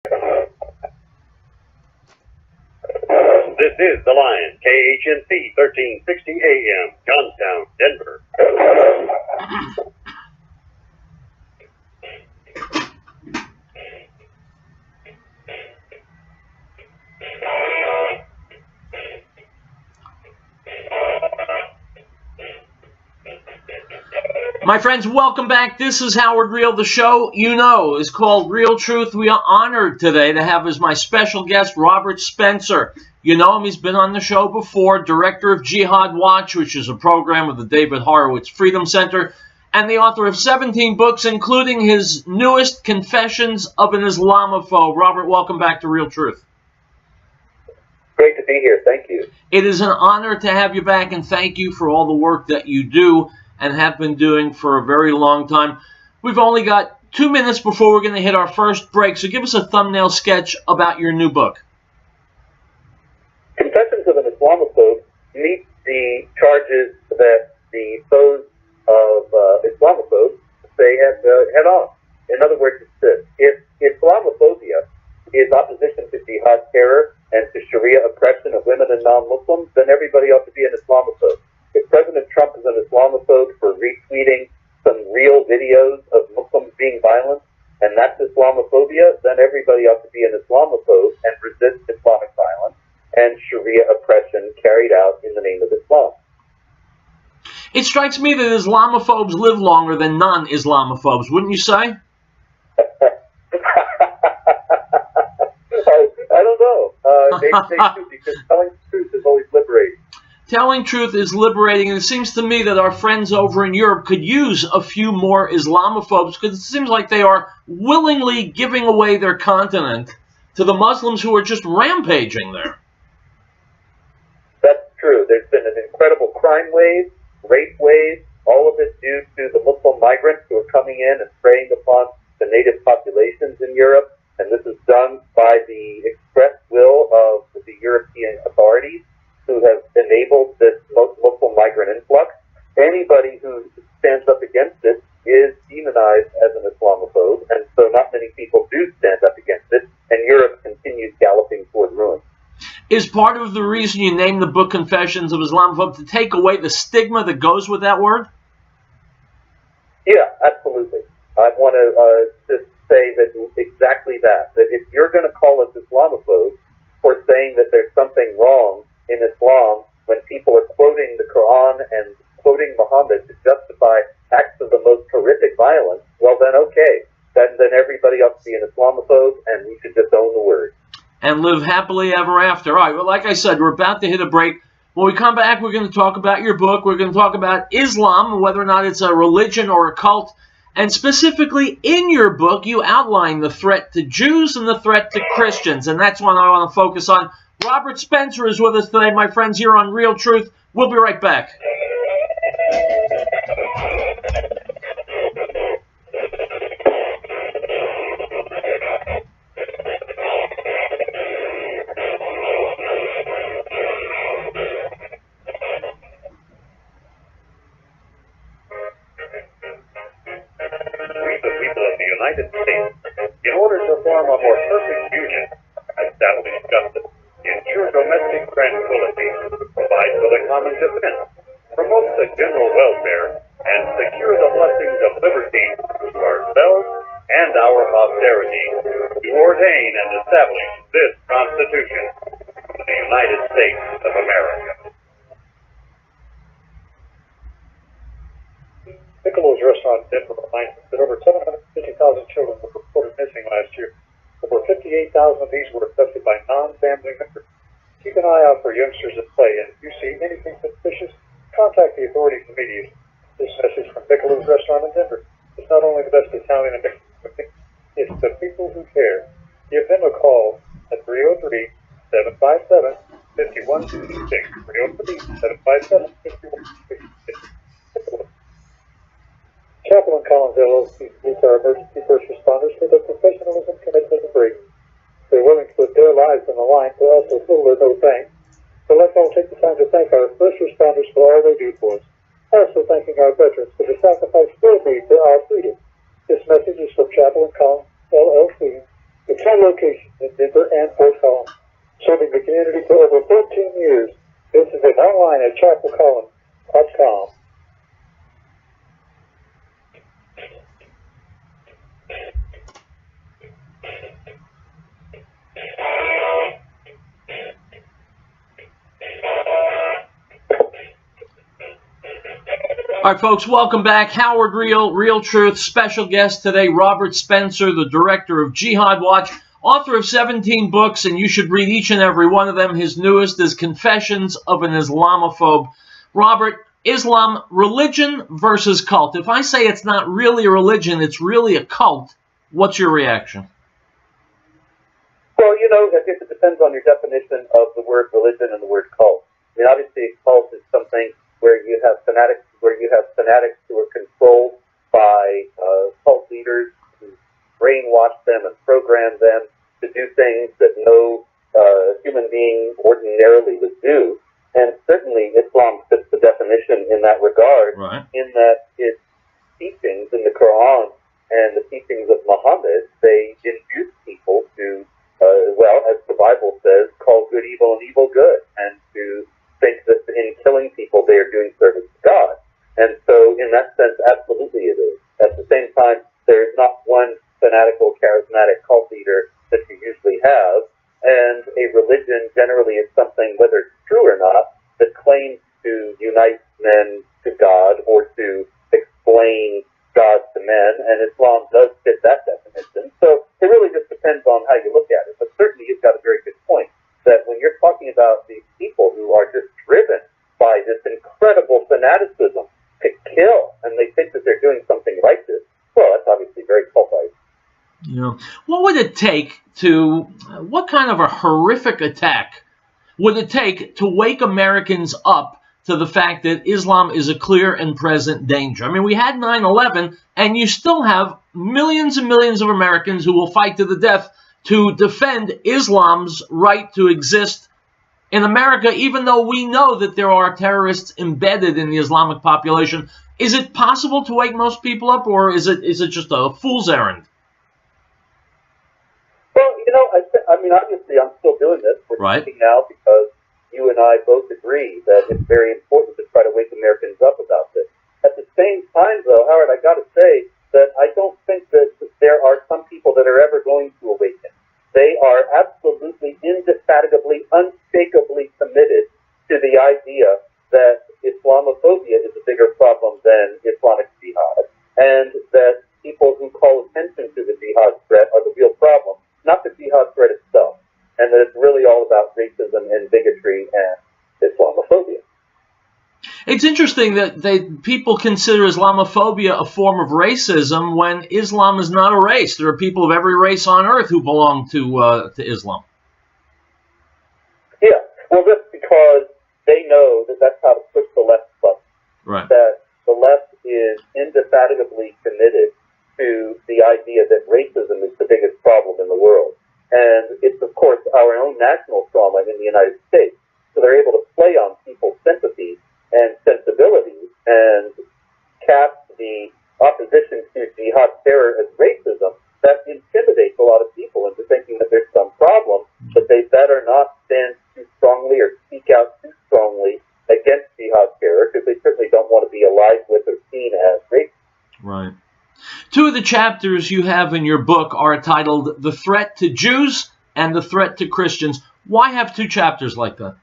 This is The Lion, KHNC 1360 AM, Johnstown, Denver. My friends, welcome back. This is Howard Riell. The show, you know, is called Riell Truth. We are honored today to have as my special guest Robert Spencer. You know him. He's been on the show before, director of Jihad Watch, which is a program of the David Horowitz Freedom Center, and the author of 17 books, including his newest, Confessions of an Islamophobe. Robert, welcome back to Riell Truth. Great to be here. Thank you. It is an honor to have you back, and thank you for all the work that you do and have been doing for a very long time. We've only got 2 minutes before we're going to hit our first break, so give us a thumbnail sketch about your new book. Confessions of an Islamophobe meet the charges that the foes of Islamophobes say head on. In other words, it's this. If Islamophobia is opposition to jihad terror and to Sharia oppression of women and non-Muslims, then everybody ought to be an Islamophobe. If President Trump is an Islamophobe for retweeting some real videos of Muslims being violent, and that's Islamophobia, then everybody ought to be an Islamophobe and resist Islamic violence and Sharia oppression carried out in the name of Islam. It strikes me that Islamophobes live longer than non-Islamophobes, wouldn't you say? I don't know. They do, because telling the truth is always liberating. Telling truth is liberating, and it seems to me that our friends over in Europe could use a few more Islamophobes, because it seems like they are willingly giving away their continent to the Muslims who are just rampaging there. That's true. There's been an incredible crime wave, rape wave, all of it due to the Muslim migrants who are coming in and preying upon the native populations in Europe, and this is done by the express will of the European authorities, who have enabled this Muslim migrant influx. Anybody who stands up against it is demonized as an Islamophobe, and so not many people do stand up against it, and Europe continues galloping toward ruin. Is part of the reason you named the book Confessions of Islamophobe to take away the stigma that goes with that word? Yeah, absolutely. I want to just say that exactly that if you're going to call us Islamophobes for saying that there's something wrong in Islam when people are quoting the Quran and quoting Muhammad to justify acts of the most horrific violence, well then okay. Then everybody ought to be an Islamophobe, and we should just own the word. And live happily ever after. All right, well, like I said, we're about to hit a break. When we come back, we're going to talk about your book. We're going to talk about Islam, whether or not it's a religion or a cult. And specifically in your book, you outline the threat to Jews and the threat to Christians. And that's what I want to focus on. Robert Spencer is with us today, my friends, here on Riell Truth. We'll be right back. United States, in order to form a more perfect union, establish justice, ensure domestic tranquility, provide for the common defense, promote the general welfare, and secure the blessings of liberty to ourselves and our posterity, to ordain and establish this Constitution, the United States of America. Piccolo's restaurant in Denver reminds us that over 750,000 children were reported missing last year. Over 58,000 of these were abducted by non-family members. Keep an eye out for youngsters at play, and if you see anything suspicious, contact the authorities immediately. This message from Piccolo's restaurant in Denver. It's not only the best Italian and Mexican cooking, it's the people who care. Give them a call at 303-757-5166. 303-757-5166. Chaplain Collins LLC salutes our emergency first responders for their professionalism, commitment, and bravery. They're willing to put their lives on the line to us with little or no thanks. So let's all take the time to thank our first responders for all they do for us. Also thanking our veterans for the sacrifice they made for our freedom. This message is from Chaplain Collins LLC, with 10 locations in Denver and Fort Collins, serving the community for over 13 years. This is an online at chapelcollins.com. All right, folks, welcome back. Howard Riell, Riell Truth. Special guest today, Robert Spencer, the director of Jihad Watch, author of 17 books, and you should read each and every one of them. His newest is Confessions of an Islamophobe. Robert, Islam, religion versus cult. If I say it's not really a religion, it's really a cult, what's your reaction? Well, I guess it depends on your definition of the word religion and the word cult. I mean, obviously, a cult is something where you have fanatics who are controlled by cult leaders who brainwash them and program them to do things that no human being ordinarily would do. And certainly Islam fits the definition in that regard, right, in that its teachings in the Quran and the teachings of Muhammad, they induce people to, as the Bible says, call good evil and evil good, and to think that in killing people they are doing service to God. And so in that sense, absolutely it is. At the same time, there is not one fanatical, charismatic cult leader that you usually have, and a religion generally is something, whether it's true or not, that claims to unite men to God or to explain God to men, and Islam does fit that definition. So it really just depends on how you look at it. But certainly you've got a very good point, that when you're talking about these people who are just driven by this incredible fanaticism to kill, and they think that they're doing something righteous, well, that's obviously very cult-like. Yeah. What would it take what kind of a horrific attack would it take to wake Americans up to the fact that Islam is a clear and present danger? I mean, we had 9/11, and you still have millions and millions of Americans who will fight to the death to defend Islam's right to exist in America, even though we know that there are terrorists embedded in the Islamic population. Is it possible to wake most people up, or is it just a fool's errand? Well, I mean, obviously I'm still doing this. We're right. speaking now because you and I both agree that it's very important to try to wake Americans up about this. At the same time, though, Howard, I got to say that I don't think that there are some people that are ever going to awaken. They are absolutely, indefatigably, unshakably committed to the idea that Islamophobia is a bigger problem than Islamic jihad, and that people who call attention to the jihad threat are the real problem, not the jihad threat itself, and that it's really all about racism and bigotry and Islamophobia. It's interesting that people consider Islamophobia a form of racism when Islam is not a race. There are people of every race on earth who belong to Islam. Yeah, well, that's because they know that that's how to push the left button. Right. That the left is indefatigably committed to the idea that racism is the biggest problem in the world. And it's, of course, our own national trauma in the United States. So they're able to play on people's sympathies and sensibilities and cast the opposition to jihad terror as racism. That intimidates a lot of people into thinking that there's some problem, but they better not stand too strongly or speak out too strongly against jihad terror, because they certainly don't want to be allied with or seen as racist. Right. Two of the chapters you have in your book are titled The Threat to Jews and The Threat to Christians. Why have two chapters like that?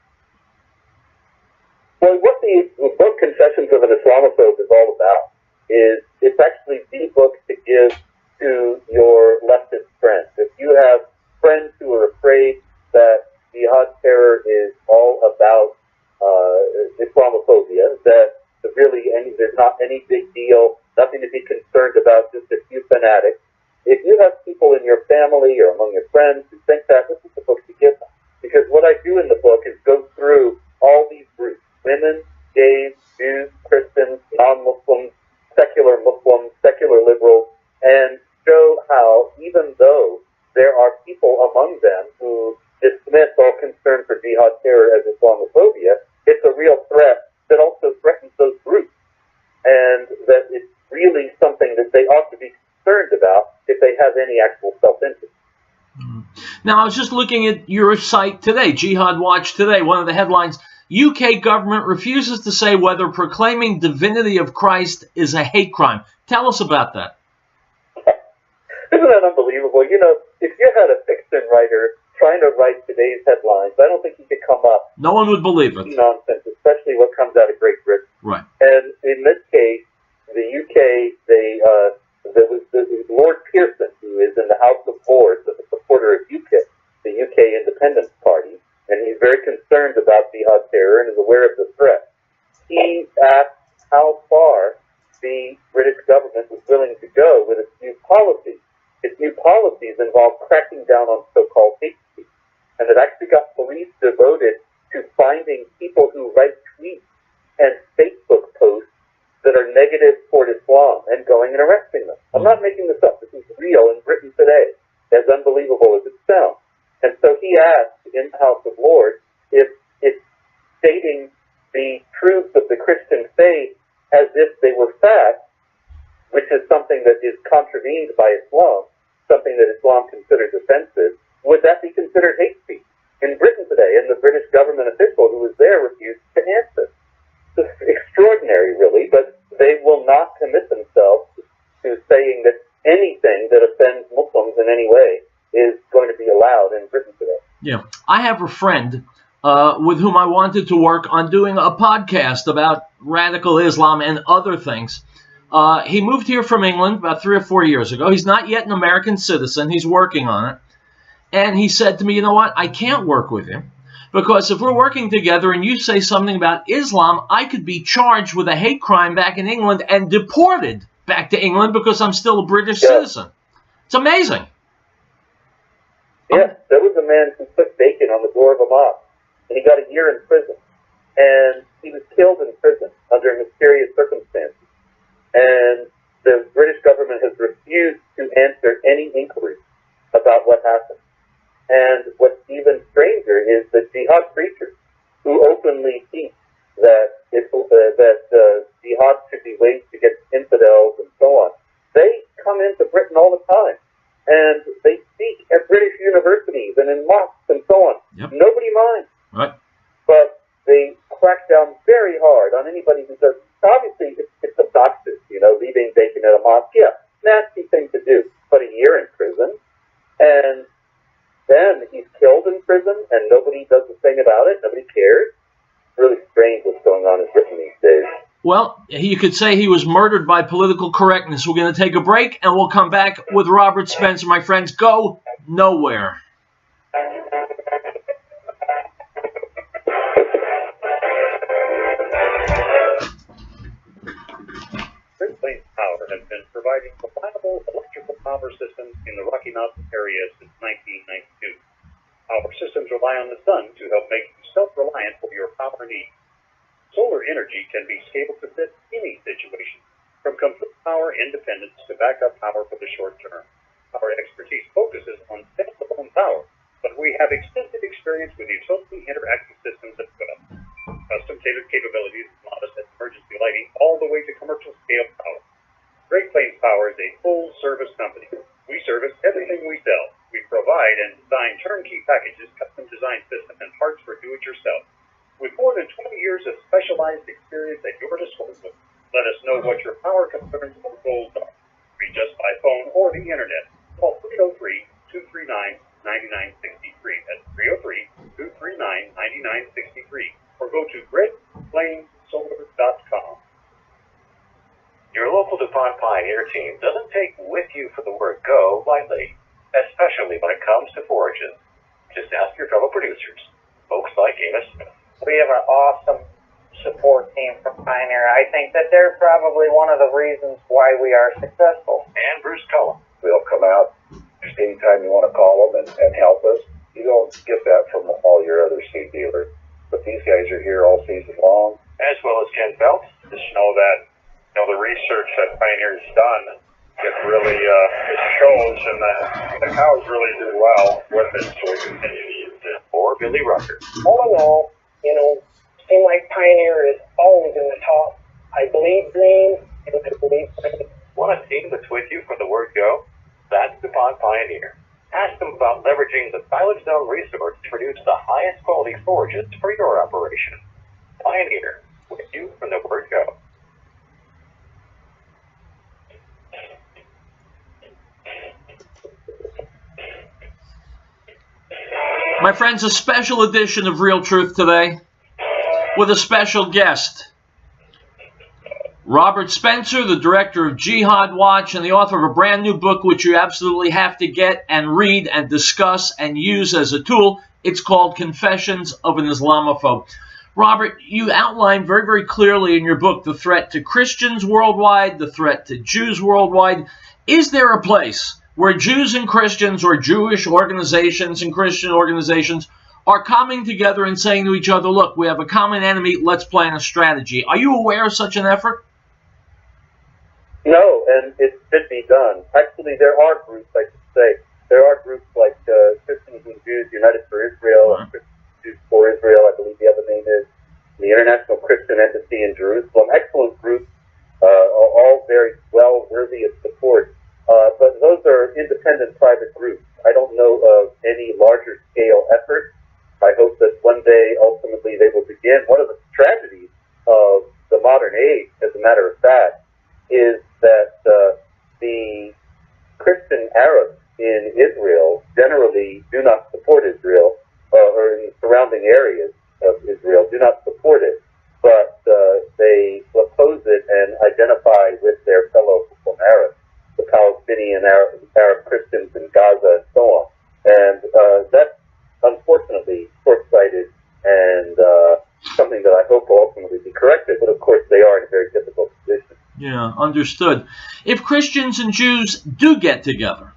Well, what the book Confessions of an Islamophobe is all about is it's actually the book to give to your leftist friends. If you have friends who are afraid that jihad terror is all about Islamophobia, that really there's not any big deal, nothing to be concerned about, just a few fanatics. If you have people in your family or among your friends who think that, this is the book to give them. Because what I do in the book is go through all these groups: women, gays, Jews, Christians, non-Muslims, secular Muslims, secular liberals, and show how even though there are people among them who dismiss all concern for jihad terror as Islamophobia, it's a real threat that also threatens those groups, and that it's really something that they ought to be concerned about if they have any actual self-interest. Now, I was just looking at your site today, Jihad Watch Today, one of the headlines, UK government refuses to say whether proclaiming divinity of Christ is a hate crime. Tell us about that. Isn't that unbelievable? You know, if you had a fiction writer trying to write today's headlines, I don't think he could come up. No one would believe it. Nonsense, especially what comes out of Great Britain. Right. And in this case, the UK, there was Lord Pearson, who is in the House of Lords, as a supporter of UKIP, the UK Independence Party, and he's very concerned about jihad terror and is aware of the threat. He asked how far the British government was willing to go with its new policies. Its new policies involve cracking down on so-called hate speech, and it actually got police devoted to finding people who write tweets and Facebook posts that are negative toward Islam and going and arresting them. I'm not making this up. This is real in Britain today, as unbelievable as it sounds. And so he asked in the House of Lords if it's stating the truths of the Christian faith as if they were facts, which is something that is contravened by Islam, something that Islam considers offensive, would that be considered hate speech in Britain today? And the British government official who was there refused to answer. It's extraordinary, really, but they will not commit themselves to saying that anything that offends Muslims in any way is going to be allowed in Britain today. Yeah. I have a friend with whom I wanted to work on doing a podcast about radical Islam and other things. He moved here from England about 3 or 4 years ago. He's not yet an American citizen. He's working on it. And he said to me, you know what? I can't work with him because if we're working together and you say something about Islam, I could be charged with a hate crime back in England and deported back to England because I'm still a British citizen. It's amazing. Yes, there was a man who put bacon on the door of a mosque, and he got a year in prison. And he was killed in prison under mysterious circumstances. And the British government has refused to answer any inquiry about what happened. And what's even stranger is the jihad preachers who openly teach that jihad should be waged against infidels and so on. They come into Britain all the time. And they speak at British universities and in mosques and so on. Yep. Nobody minds. Right. But they crack down very hard on anybody who does. Obviously, it's obnoxious, leaving bacon at a mosque. Yeah, nasty thing to do. But a year in prison, and then he's killed in prison, and nobody does a thing about it. Nobody cares. It's really strange what's going on in Britain these days. Well, you could say he was murdered by political correctness. We're going to take a break, and we'll come back with Robert Spencer. My friends, go nowhere. Great Plains Power has been providing reliable electrical power systems in the Rocky Mountain area since 1992. Our systems rely on the sun to help make you self-reliant for your power needs. Solar energy can be scaled to fit any situation, from complete power independence to backup power for the short term. Our expertise focuses on standalone power, but we have extensive experience with utility interactive systems as well. Custom-tailored capabilities from modest emergency lighting all the way to commercial scale power. Great Plains Power is a full-service company. We service everything we sell. We provide and design turnkey packages, custom design systems, and parts for do-it-yourself. With more than 20 years of specialized experience at your disposal, let us know what your power concerns or goals are. Reach us by phone or the internet. Call 303-239-9963. That's 303-239-9963. Or go to GreatPlainsSolar.com. Your local DuPont Pioneer team doesn't take with you for the word go lightly, especially when it comes to forages. Just ask your fellow producers, folks like Amos Smith. We have an awesome support team from Pioneer. I think that they're probably one of the reasons why we are successful. And Bruce Cullen. They'll come out just anytime you want to call them and help us. You don't get that from all your other seed dealers. But these guys are here all season long. As well as Ken Phelps. Just know that the research that Pioneer's done, it really it shows, and the cows really do well with it, so we continue to use it. Or Billy Rucker. All in all, seem like Pioneer is always in the top. I believe green, and I believe green. Want a team that's with you for the word go? That's DuPont Pioneer. Ask them about leveraging leveraging the Silage Zone resource to produce the highest quality forages for your operation. Pioneer, with you from the word go. My friends, a special edition of Riell Truth today with a special guest. Robert Spencer, the director of Jihad Watch and the author of a brand new book which you absolutely have to get and read and discuss and use as a tool. It's called Confessions of an Islamophobe. Robert, you outlined very, very clearly in your book the threat to Christians worldwide, the threat to Jews worldwide. Is there a place where Jews and Christians or Jewish organizations and Christian organizations are coming together and saying to each other, look, we have a common enemy, let's plan a strategy? Are you aware of such an effort? No, and it should be done. Actually, there are groups, I should say. There are groups like Christians and Jews United for Israel, and Christians and Jews for Israel, I believe the other name is, the International Christian Embassy in Jerusalem. Excellent groups, all very well worthy of support. But those are independent private groups. I don't know of any larger scale effort. I hope that one day, ultimately, they will begin. One of the tragedies of the modern age, as a matter of fact, is that the Christian Arabs in Israel generally do not support Israel, or in the surrounding areas of Israel do not support it, but they oppose it and identify with their fellow Muslim Arabs, the Palestinian Arab Christians in Gaza and so on. And that's unfortunately short-sighted and something that I hope will ultimately be corrected, but of course they are in a very difficult position. Yeah, understood. If Christians and Jews do get together,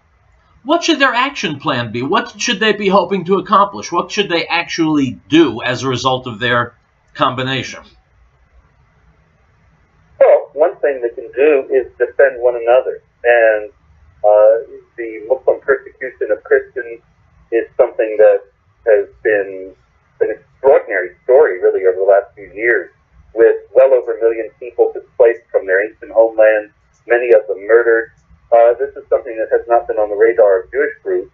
what should their action plan be? What should they be hoping to accomplish? What should they actually do as a result of their combination? Well, one thing they can do is defend one another. And the Muslim persecution of Christians is something that has been an extraordinary story, really, over the last few years, with well over 1 million people displaced from their ancient homelands, many of them murdered. This is something that has not been on the radar of Jewish groups.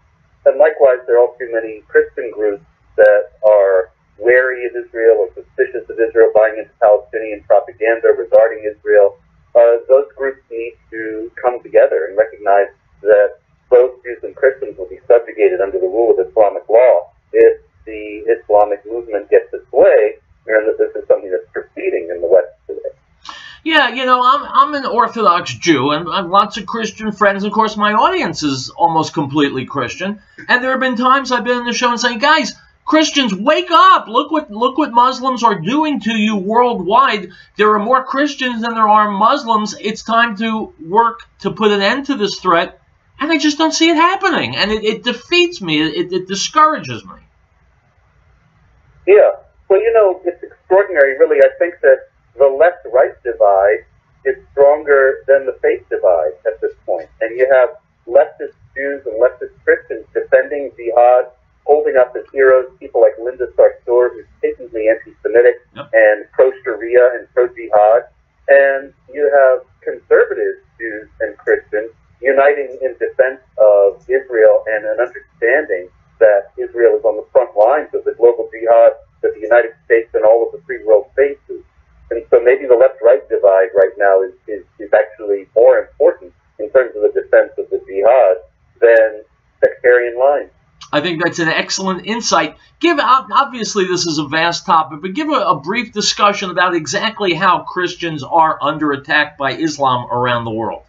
And likewise, there are all too many Christian groups that are wary of Israel or suspicious of Israel, buying into Palestinian propaganda regarding Israel. Those groups need to come together and recognize that both Jews and Christians will be subjugated under the rule of Islamic law if the Islamic movement gets its way, and that this is something that's proceeding in the West today. Yeah, you know, I'm an Orthodox Jew, and I have lots of Christian friends. Of course, my audience is almost completely Christian, and there have been times I've been in the show and saying, guys, Christians, wake up! Look what Muslims are doing to you worldwide. There are more Christians than there are Muslims. It's time to work to put an end to this threat, and I just don't see it happening, and it defeats me. It discourages me. Yeah, well, you know, it's extraordinary, really. I think that the left-right divide is stronger than the faith divide at this point. And you have leftist Jews and leftist Christians defending jihad, holding up as heroes people like Linda Sarsour, who's patently anti-Semitic and pro-Sharia and pro-jihad. And you have conservative Jews and Christians uniting in defense of Israel and an understanding that Israel is on the front lines of the global jihad that the United States and all of the free world faces. And so maybe the left-right divide right now is actually more important in terms of the defense of the jihad than sectarian lines. I think that's an excellent insight. Obviously, this is a vast topic, but give a brief discussion about exactly how Christians are under attack by Islam around the world.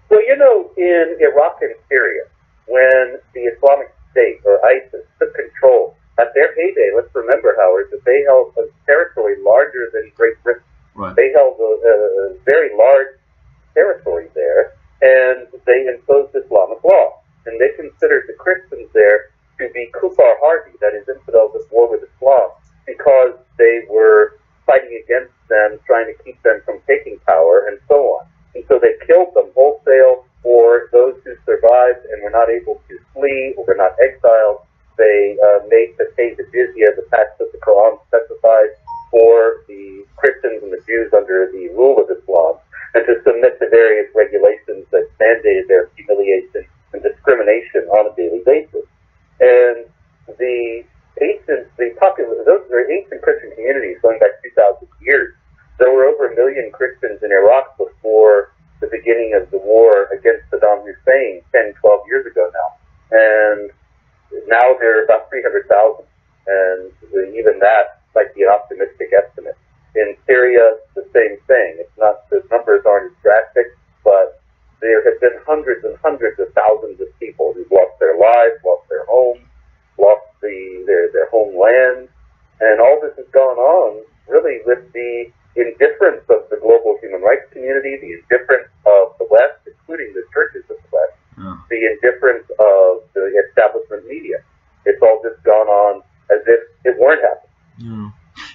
Well, you know, in Iraq and Syria, when the Islamic State, or ISIS, took control, at their heyday, let's remember, Howard, that they held a territory larger than Great Britain. Right. They held a very large territory there, and they imposed Islamic law. And they considered the Christians there to be kufar harbi, that is, infidels at war with Islam, because they were fighting against them, trying to keep them from taking power, and so on. And so they killed them wholesale, or those who survived and were not able to flee or were not exiled, they made to pay the jizya, the tax that the Quran specifies, for the Christians and the Jews under the rule of Islam, and to submit to various regulations that mandated their humiliation and discrimination on a daily And the those are ancient Christian communities going back 2,000 years. There were over 1 million Christians in Iraq before the beginning of the war against Saddam Hussein 10, 12 years ago now. And now there are about 300,000. And even that might be an optimistic estimate. In Syria, the same thing. It's not, the numbers aren't as drastic, but there have been hundreds and hundreds of thousands of people who've lost their lives, lost their homes, lost their homeland. And all this has gone on really with the indifference of the global human rights community, the indifference of the West, including the churches of the West, the indifference of the establishment media. It's all just gone on as if it weren't happening. Yeah.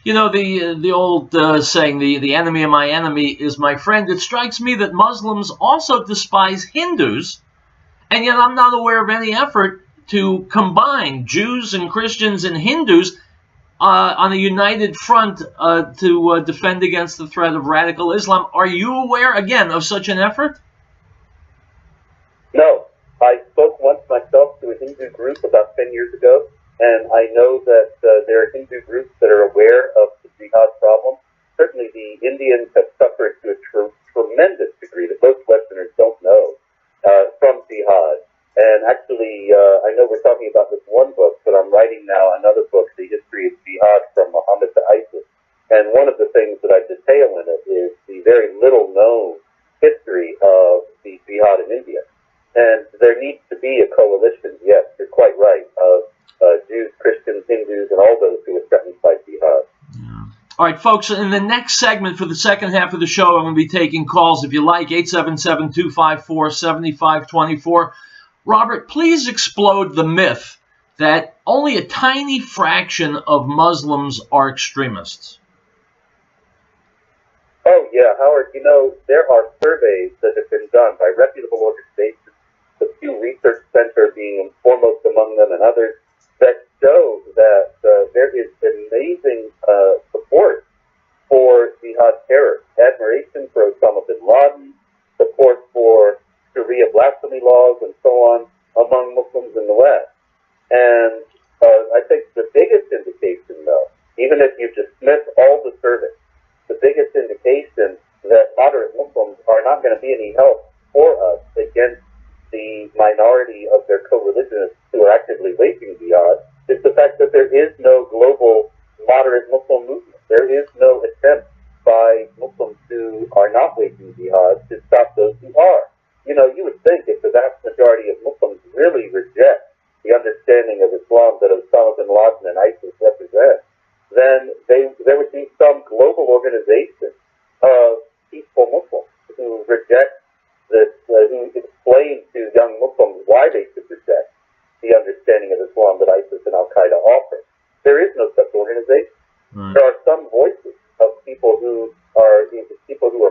You know, the old saying, the enemy of my enemy is my friend. It strikes me that Muslims also despise Hindus, and yet I'm not aware of any effort to combine Jews and Christians and Hindus on a united front to defend against the threat of radical Islam. Are you aware, again, of such an effort? No. I spoke once myself to a Hindu group about 10 years ago, and I know that there are Hindu groups that are aware of the jihad problem. Certainly the Indians have suffered to a tremendous degree that most Westerners don't know from jihad. And actually, I know we're talking about this one book, but I'm writing now another book, The History of Jihad from Muhammad to ISIS. And one of the things that I detail in it is the very little known history of the jihad in India. And there needs to be a coalition, yes, you're quite right, of Jews, Christians, Hindus, and all those who are threatened by jihad. Yeah. All right, folks, in the next segment for the second half of the show, I'm going to be taking calls, if you like, 877-254-7524. Robert, please explode the myth that only a tiny fraction of Muslims are extremists. Oh, yeah, Howard, you know, there are surveys that have been done by reputable organizations, the Pew Research Center being foremost among them and others, that show that there is amazing support for jihad terror, admiration for Osama bin Laden, support for Sharia blasphemy laws, and so on, among Muslims in the West. And I think the biggest indication, though, even if you dismiss all the surveys, the biggest indication that moderate Muslims are not going to be any help for us against the minority of their co-religionists who are actively waging jihad is the fact that there is no global moderate Muslim movement. There is no attempt by Muslims who are not waging jihad to stop those who are. You know, you would think if the vast majority of Muslims really reject the understanding of Islam that Osama bin Laden and ISIS represent, then there would be some global organization of peaceful Muslims who reject this, who explain to young Muslims why they should reject the understanding of Islam that ISIS and Al-Qaeda offer. There is no such organization. Right. There are some voices of people who are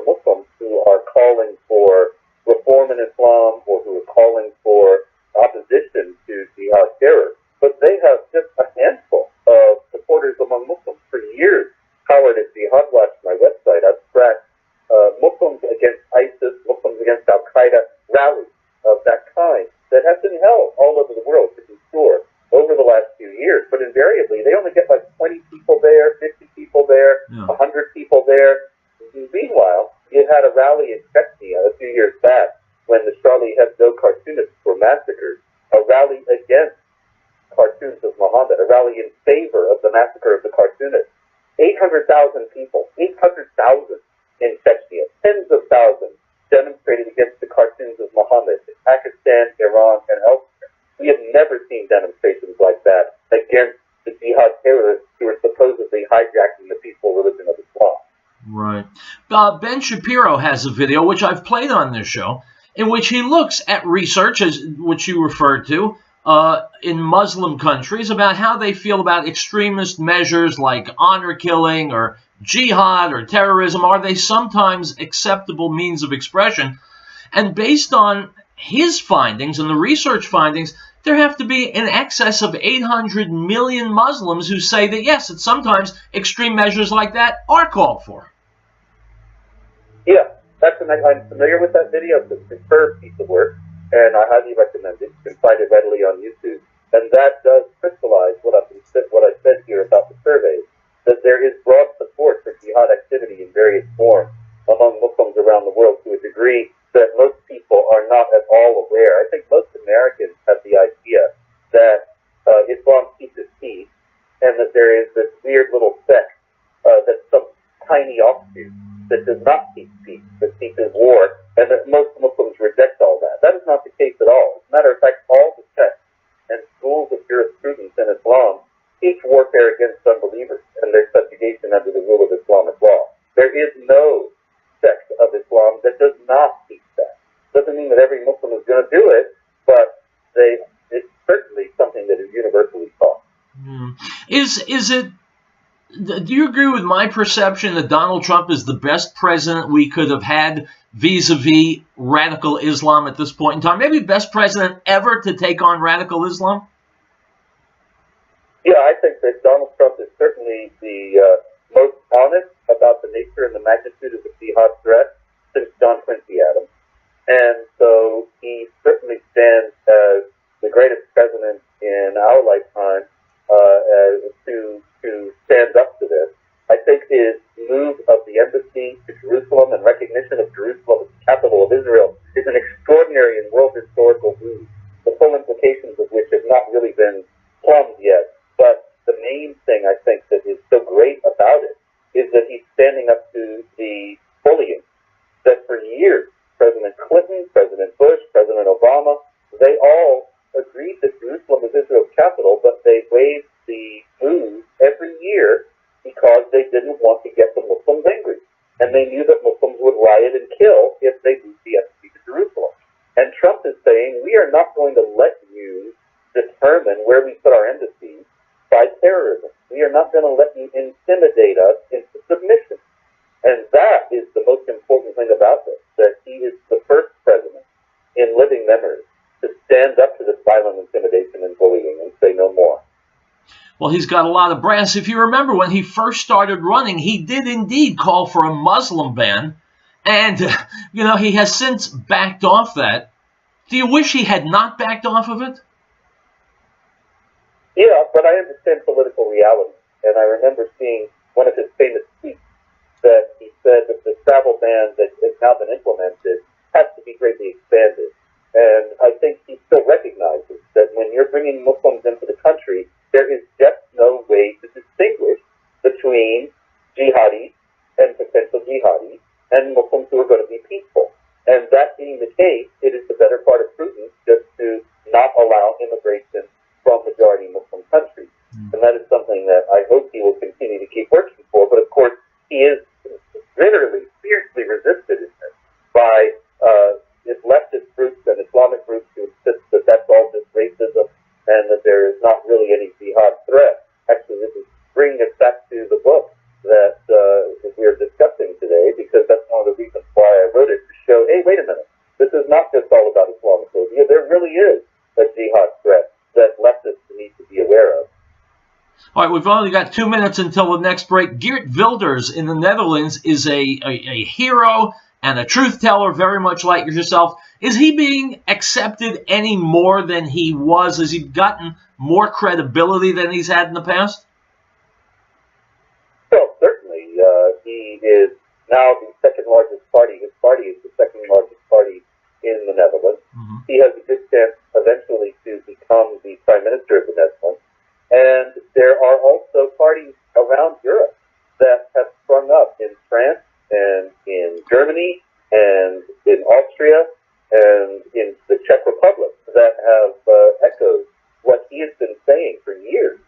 Muslims who are calling for reform in Islam or who are calling for opposition to jihad terror, but they have just a handful of supporters among Muslims. For years, Howard, at Jihad Watch, my website, I've tracked Muslims against ISIS, Muslims against Al-Qaeda rallies of that kind that have been held all over the world, to be sure, over the last few years. But invariably, they only get like 20 people there, 50 people there, 100 people there. Meanwhile, you had a rally in Chechnya a few years back when the Charlie Hebdo cartoonists were massacred, a rally against cartoons of Muhammad, a rally in favor of the massacre of the cartoonists. 800,000 people, 800,000 in Chechnya, tens of thousands demonstrated against the cartoons of Muhammad in Pakistan, Iran, and elsewhere. We have never seen demonstrations like that against the jihad terrorists who are supposedly hijacking the peaceful religion of Islam. Right. Ben Shapiro has a video, which I've played on this show, in which he looks at research, which you referred to, in Muslim countries about how they feel about extremist measures like honor killing or jihad or terrorism. Are they sometimes acceptable means of expression? And based on his findings and the research findings, there have to be in excess of 800 million Muslims who say that, yes, that sometimes extreme measures like that are called for. Yeah, I'm familiar with that video. It's a superb piece of work, and I highly recommend it. You can find it readily on YouTube. And that does crystallize what I said here about the surveys, that there is broad support for jihad activity in various forms among Muslims around the world to a degree that most people are not at all aware. I think most Americans have the idea that Islam teaches peace, and that there is this weird little sect that's some tiny offshoot that does not teach peace, that teaches war, and that most Muslims reject all that. That is not the case at all. As a matter of fact, all the texts and schools of jurisprudence in Islam teach warfare against unbelievers and their subjugation under the rule of Islamic law. There is no sect of Islam that does not teach that. Doesn't mean that every Muslim is going to do it, but it's certainly something that is universally taught. Is it? Do you agree with my perception that Donald Trump is the best president we could have had vis-a-vis radical Islam at this point in time? Maybe best president ever to take on radical Islam? Yeah, I think that Donald Trump is certainly the most honest about the nature and the magnitude of the jihad threat since John Quincy Adams. And so he certainly stands as the greatest president in our lifetime to stand up to this. I think his move of the embassy to Jerusalem and recognition of Jerusalem as the capital of Israel is an extraordinary and world historical move, the full implications of which have not really been plumbed yet. But the main thing I think that is so great about it is that he's standing up to the bullying that for years President Clinton, President Bush, President Obama, they all agreed that Jerusalem is Israel's capital, but they waived the move every year because they didn't want to get the Muslims angry. And they knew that Muslims would riot and kill if they moved the embassy to Jerusalem. And Trump is saying, we are not going to let you determine where we put our embassies by terrorism. We are not going to let you intimidate us into submission. And that is the most important thing about this, that he is the first president in living memory to stand up to this violent intimidation and bullying and say no more. Well, he's got a lot of brass. If you remember, when he first started running, he did indeed call for a Muslim ban. And, he has since backed off that. Do you wish he had not backed off of it? Yeah, but I understand political reality. And I remember seeing one of his famous tweets that he said that the travel ban that has now been implemented has to be greatly expanded. And I think he still recognizes that when you're bringing Muslims into the country, there is just no way to distinguish between jihadis and potential jihadis and Muslims who are going to be peaceful. And that being the case, it is the better part of prudence just to not allow immigration from majority Muslim countries. And that is something that I hope he will continue to keep working for. But of course, he is literally fiercely resisted in this by leftist groups and Islamic groups who insist that that's all just racism and that there is not really any jihad threat. Actually, this is bringing us back to the book that we're discussing today, because that's one of the reasons why I wrote it, to show, hey, wait a minute, this is not just all about Islamophobia. There really is a jihad threat that leftists need to be aware of. All right, we've only got 2 minutes until the next break. Geert Wilders in the Netherlands is a hero and a truth teller, very much like yourself. Is he being accepted any more than he was? Has he gotten more credibility than he's had in the past? Well, certainly. He is now the second largest party. His party is the second largest party in the Netherlands. Mm-hmm. He has a good chance eventually to become the Prime Minister of the Netherlands. And there are also parties around Europe that have sprung up in France and in Germany and in Austria and in the Czech Republic that have echoed what he has been saying for years.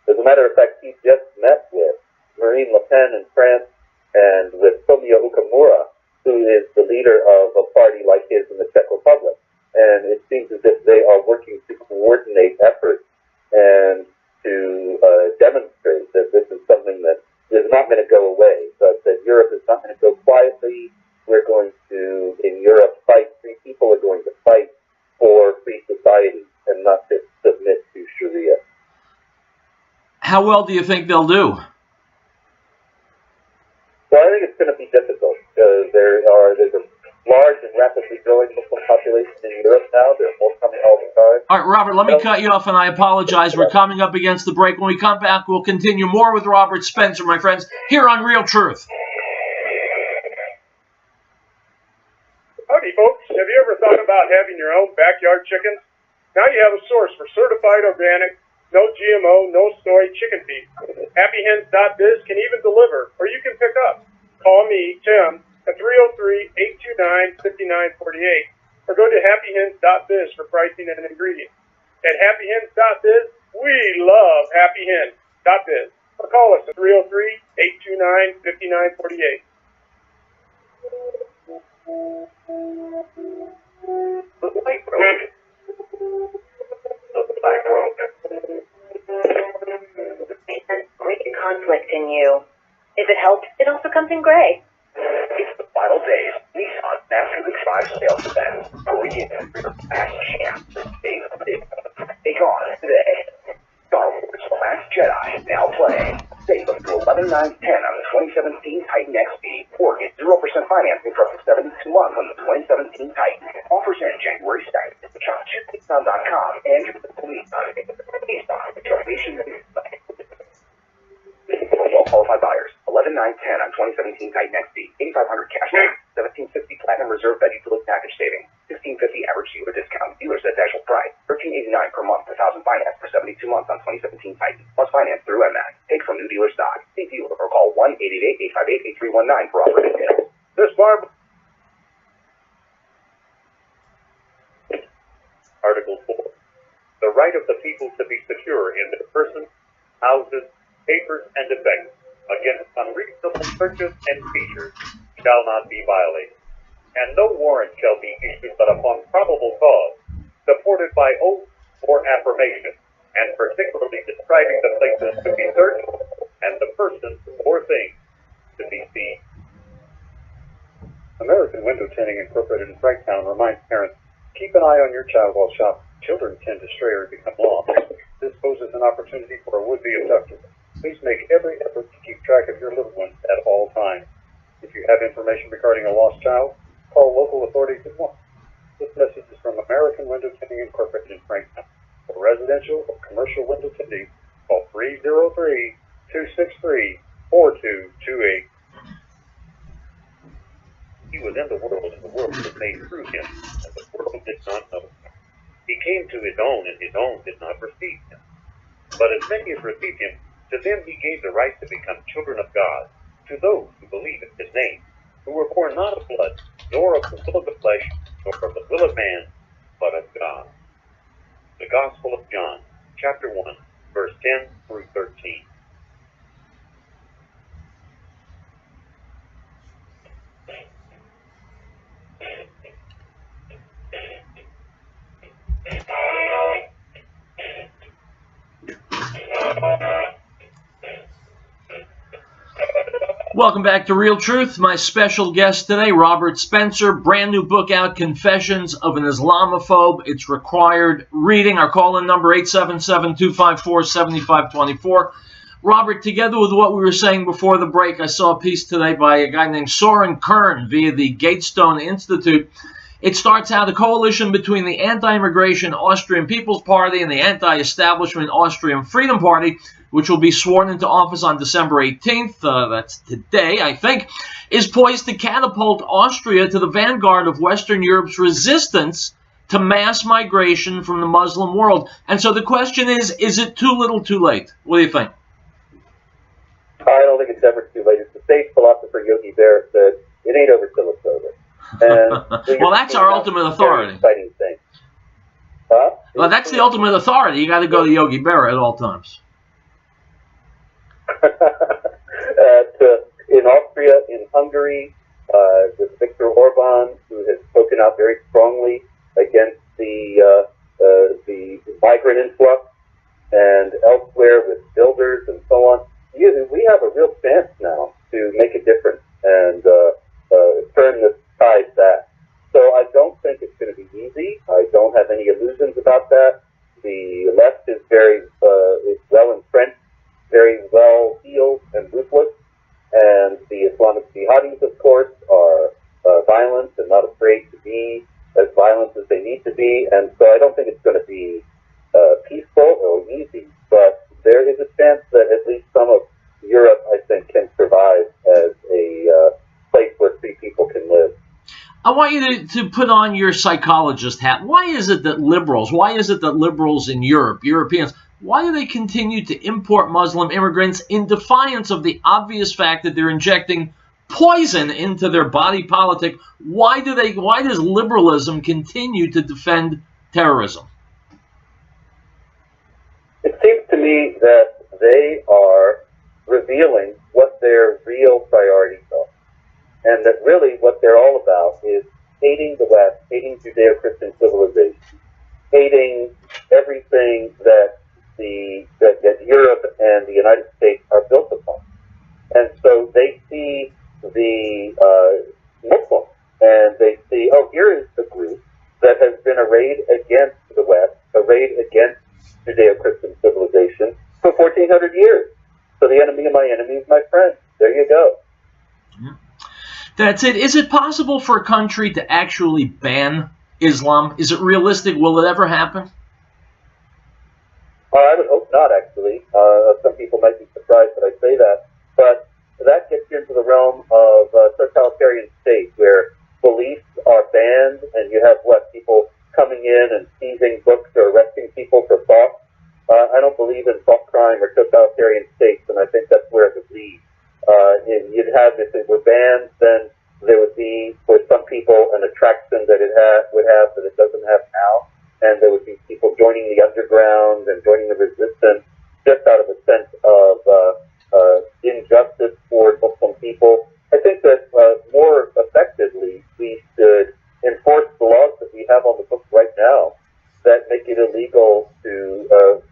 As a matter of fact, he just met with Marine Le Pen in France and with Tomio Okamura, who is the leader of a party like his in the Czech Republic. And it seems as if they are working to coordinate efforts and to demonstrate that this is something that is not going to go away, but that Europe is not going to go quietly. We're going to, in Europe, fight. Free people are going to fight for free society and not just submit to Sharia. How well do you think they'll do? Well, I think it's going to be difficult because there's a large and rapidly growing Muslim population in Europe now. There's more coming all the time. All right, Robert, let me cut you off, and I apologize. We're coming up against the break. When we come back, we'll continue more with Robert Spencer, my friends, here on Riell Truth. Howdy, folks. Have you ever thought about having your own backyard chickens? Now you have a source for certified organic, no GMO, no soy chicken feed. HappyHens.biz can even deliver, or you can pick up. Call me, Tim, at 303-829-5948, or go to HappyHens.biz for pricing and ingredients. At HappyHens.biz, we love HappyHens.biz. Or call us at 303-829-5948. The white road. The black road. Great conflict in you. If it helps, it also comes in gray. It's the final days. Nissan Master Week 5 sales event. Hurry in for your last chance to save big. Take on today. Star Wars The Last Jedi now playing. Save up to $11,910 on the 2017 Titan XP, or get 0% financing for up to 72 months on the 2017 Titan. Offers end January 2nd. Shop Nissan.com and your Nissan. Nissan, innovation. For well-qualified buyers, $11,910 on 2017 Titan XP, $8,500 cash down, $1,750 Platinum Reserve Veg Utility Package saving, $1,650 average dealer discount. Dealer says actual price, $1,389 per month, $1,000 finance for 72 months on 2017 Titan, plus finance through MMAX. Take from new dealer stock. See dealer or call 1-888-858-8319 for offer details. This Barb. Article 4. The right of the people to be secure in their persons, houses, papers, and effects against unreasonable searches and seizures shall not be violated, and no warrant shall be issued but upon probable cause, supported by oath or affirmation, and particularly describing the places to be searched and the persons or things to be seized. American Window Tinting Incorporated in Franktown reminds parents, keep an eye on your child while shopping. Children tend to stray or become lost. This poses an opportunity for a would-be abductor. Please make every effort to keep track of your little ones at all times. If you have information regarding a lost child, call local authorities at once. This message is from American Window Tinting Incorporated in Franktown. For residential or commercial window tinting, call 303-263-4228. He was in the world, and the world was made through him, and the world did not know him. He came to his own, and his own did not receive him. But as many as received him, to them he gave the right to become children of God, to those who believe in his name, who were born not of blood, nor of the will of the flesh, nor of the will of man, but of God. The Gospel of John, chapter 1, verse 10 through 13. Welcome back to Riell Truth. My special guest today, Robert Spencer. Brand new book out, Confessions of an Islamophobe. It's required reading. Our call-in number, 877-254-7524. Robert, together with what we were saying before the break, I saw a piece today by a guy named Soren Kern via the Gatestone Institute. It starts out a coalition between the anti-immigration Austrian People's Party and the anti-establishment Austrian Freedom Party, which will be sworn into office on December 18th, that's today, I think, is poised to catapult Austria to the vanguard of Western Europe's resistance to mass migration from the Muslim world. And so the question is it too little too late? What do you think? I don't think it's ever too late. It's the sage philosopher Yogi Berra said, it ain't over till it's over. And well, that's our ultimate authority. Exciting thing. Huh? Well, that's the ultimate authority. You got to go to Yogi Berra at all times. In Austria, in Hungary, with Viktor Orban, who has spoken out very strongly against the migrant influx, and elsewhere with builders and so on. We have a real chance now to make a difference and turn the tide back. So I don't think it's going to be easy. I don't have any illusions about that. The left is very is well entrenched, very well heeled and ruthless, and the Islamic jihadis, of course, are violent and not afraid to be as violent as they need to be. And so I don't think it's going to be want you to put on your psychologist hat. Why is it that liberals in Europe, Europeans, why do they continue to import Muslim immigrants in defiance of the obvious fact that they're injecting poison into their body politic? Why does liberalism continue to defend terrorism? It seems to me that they are revealing what their real priorities are. And that really what they're all about is hating the West, hating Judeo-Christian civilization, hating everything that Europe and the United States are built upon. And so they see the Muslims, and they see, oh, here is the group that has been arrayed against the West, arrayed against Judeo-Christian civilization for 1,400 years. So the enemy of my enemy is my friend. There you go. That's it. Is it possible for a country to actually ban Islam? Is it realistic? Will it ever happen? I would hope not, actually. Some people might be surprised that I say that. But that gets into the realm of totalitarian states where beliefs are banned and you have, people coming in and seizing books or arresting people for thought. I don't believe in thought crime or totalitarian states, and I think that's where it would lead. You'd have, if it were banned, then there would be, for some people, an attraction that it would have that it doesn't have now, and there would be people joining the underground and joining the resistance just out of a sense of injustice toward Muslim people. I think that more effectively we should enforce the laws that we have on the books right now that make it illegal to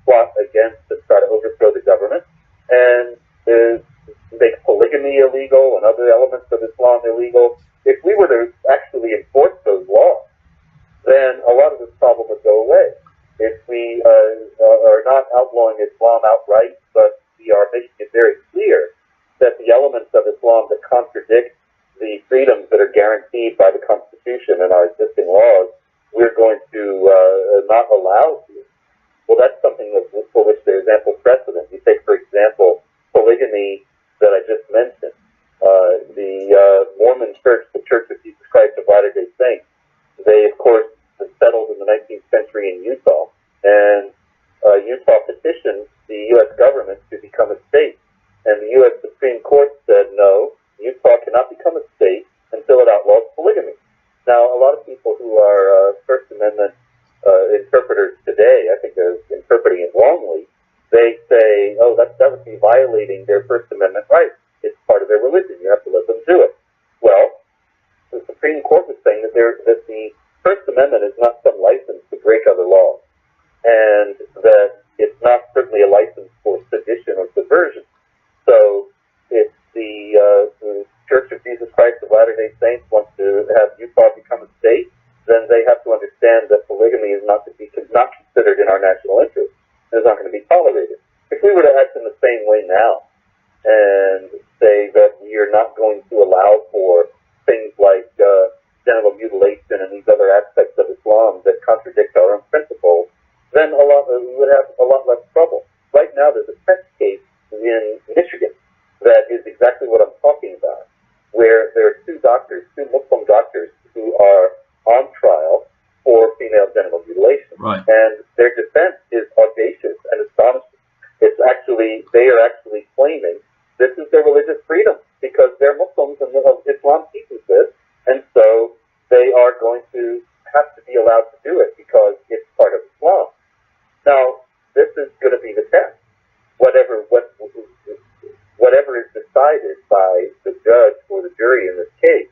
plot against and try to overthrow the government, and make polygamy illegal and other elements of Islam illegal. If we were to actually enforce those laws, then a lot of this problem would go away. If we are not outlawing Islam outright, but we are making it very clear that the elements of Islam that contradict the freedoms that are guaranteed by the Constitution and our existing laws, we're going to not allow here. Well, that's something for which there's ample precedent. You take, for example, polygamy that I just mentioned. The Mormon Church, the Church of Jesus Christ of Latter-day Saints, they, of course, settled in the 19th century in Utah, and Utah petitioned the U.S. government to become a state. And the U.S. Supreme Court said, no, Utah cannot become a state until it outlaws polygamy. Now, a lot of people who are First Amendment interpreters today, I think they're interpreting it wrongly. They say, oh, that would be violating their First Amendment rights. It's part of their religion. You have to let them do it. Well, the Supreme Court was saying that the First Amendment is not some license to break other laws, and that it's not certainly a license for sedition or subversion. So if the Church of Jesus Christ of Latter-day Saints wants to have Utah become a state, then they have to understand that polygamy is not considered in our national interest. It's not going to be tolerated. If we were to act in the same way now and say that we are not going to allow for things like genital mutilation and these other aspects of Islam that contradict our own principles, then we would have a lot less trouble. Right now, there's a test case in Michigan that is exactly what I'm talking about, where there are two Muslim doctors who are on trial for female genital mutilation. Right. And their defense is audacious and astonishing. They are actually claiming this is their religious freedom because they're Muslims and Islam teaches this, and so they are going to have to be allowed to do it because it's part of Islam. Now, this is going to be the test. Whatever is decided by the judge or the jury in this case,